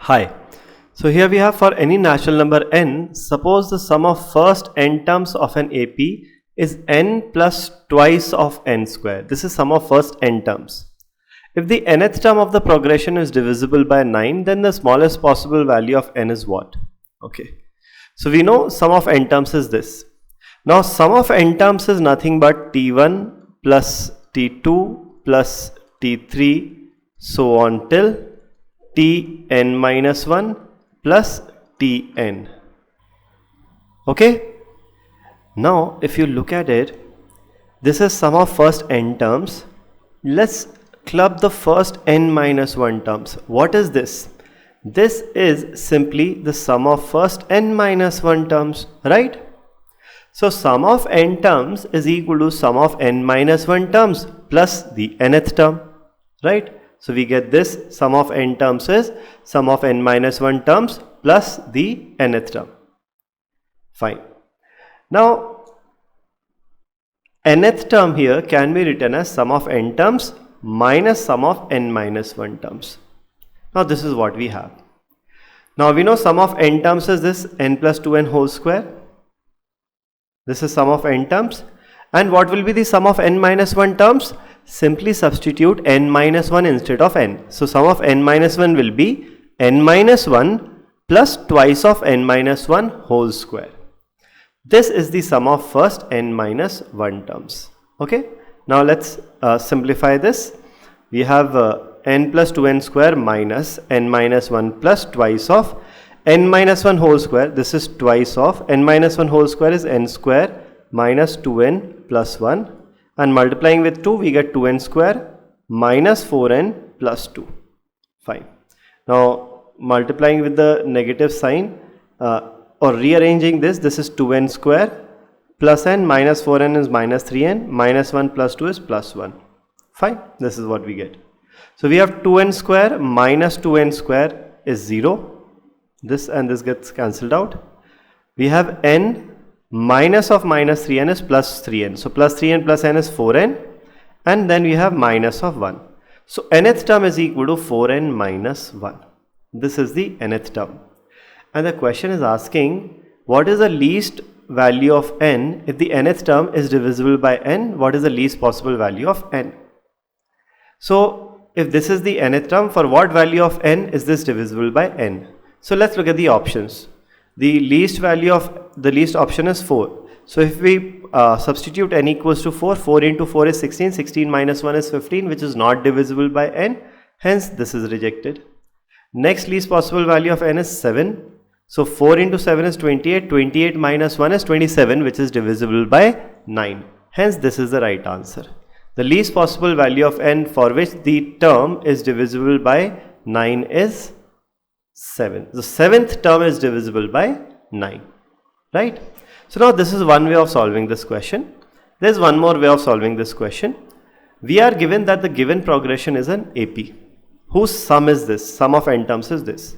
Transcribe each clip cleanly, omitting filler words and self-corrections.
Hi. So here we have for any natural number n, suppose the sum of first n terms of an AP is n plus twice of n square. This is sum of first n terms. If the nth term of the progression is divisible by 9, then the smallest possible value of n is what? Okay. So we know sum of n terms is this. Now sum of n terms is nothing but t1 plus t2 plus t3 so on till tn minus 1 plus tn. Okay. Now if you look at it, this is sum of first n terms. Let's club the first n minus 1 terms. What is this? This is simply the sum of first n minus 1 terms, right? So sum of n terms is equal to sum of n minus 1 terms plus the nth term, right? So we get this sum of n terms is sum of n minus 1 terms plus the nth term. Fine. Now nth term here can be written as sum of n terms minus sum of n minus 1 terms. Now this is what we have. Now we know sum of n terms is this n plus 2n whole square. This is sum of n terms. And what will be the sum of n minus 1 terms? Simply substitute n minus 1 instead of n. So sum of n minus 1 will be n minus 1 plus twice of n minus 1 whole square. This is the sum of first n minus 1 terms. Okay. Now let's simplify this. We have n plus 2n square minus n minus 1 plus twice of n minus 1 whole square. This is twice of n minus 1 whole square is n square minus 2n plus 1, and multiplying with 2 we get 2n square minus 4n plus 2. Fine. Now multiplying with the negative sign or rearranging this is 2n square plus n minus 4n is minus 3n minus 1 plus 2 is plus 1. Fine. This is what we get. So we have 2n square minus 2n square is 0. This and this gets cancelled out. We have n minus of minus 3n is plus 3n. So plus 3n plus n is 4n, and then we have minus of 1. So nth term is equal to 4n minus 1. This is the nth term. And the question is asking what is the least value of n if the nth term is divisible by n? What is the least possible value of n? So if this is the nth term, for what value of n is this divisible by n? So let's look at the options. The least value of the least option is 4. So if we substitute n equals to 4, 4 into 4 is 16, 16 minus 1 is 15, which is not divisible by n, hence this is rejected. Next least possible value of n is 7. So 4 into 7 is 28, 28 minus 1 is 27, which is divisible by 9. Hence this is the right answer. The least possible value of n for which the term is divisible by 9 is 7. The 7th term is divisible by 9, right? So now this is one way of solving this question. There is one more way of solving this question. We are given that the given progression is an AP whose sum is this, sum of n terms is this.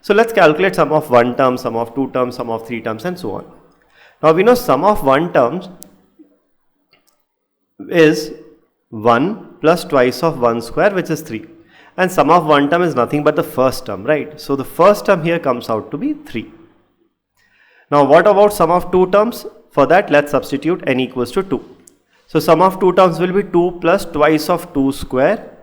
So let's calculate sum of 1 term, sum of 2 terms, sum of 3 terms and so on. Now we know sum of 1 terms is 1 plus twice of 1 square, which is 3. And sum of 1 term is nothing but the first term, right? So the first term here comes out to be 3. Now what about sum of 2 terms? For that let's substitute n equals to 2. So sum of 2 terms will be 2 plus twice of 2 square.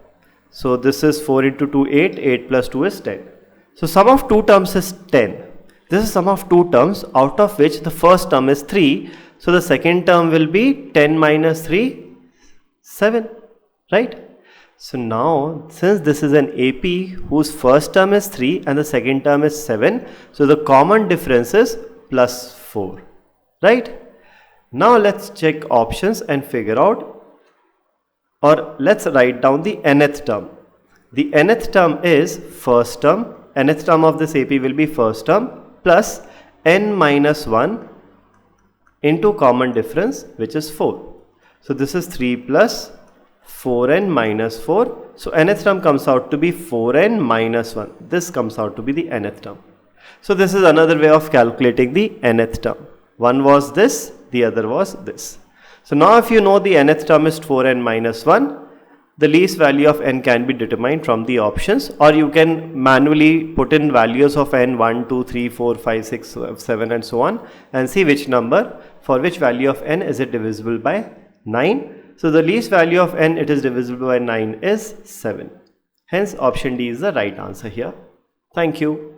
So this is 4 into 2, 8, 8 plus 2 is 10. So sum of 2 terms is 10. This is sum of 2 terms, out of which the first term is 3. So the second term will be 10 minus 3, 7, right? So now since this is an AP whose first term is 3 and the second term is 7, so the common difference is plus 4, right? Now let's check options and figure out, or let's write down the nth term. The nth term is first term. Nth term of this AP will be first term plus n minus 1 into common difference, which is 4. So this is 3 plus 4n minus 4. So nth term comes out to be 4n minus 1. This comes out to be the nth term. So this is another way of calculating the nth term. One was this, the other was this. So now if you know the nth term is 4n minus 1, the least value of n can be determined from the options, or you can manually put in values of n 1, 2, 3, 4, 5, 6, 7 and so on, and see which number, for which value of n is it divisible by 9. So the least value of n it is divisible by 9 is 7. Hence option D is the right answer here. Thank you.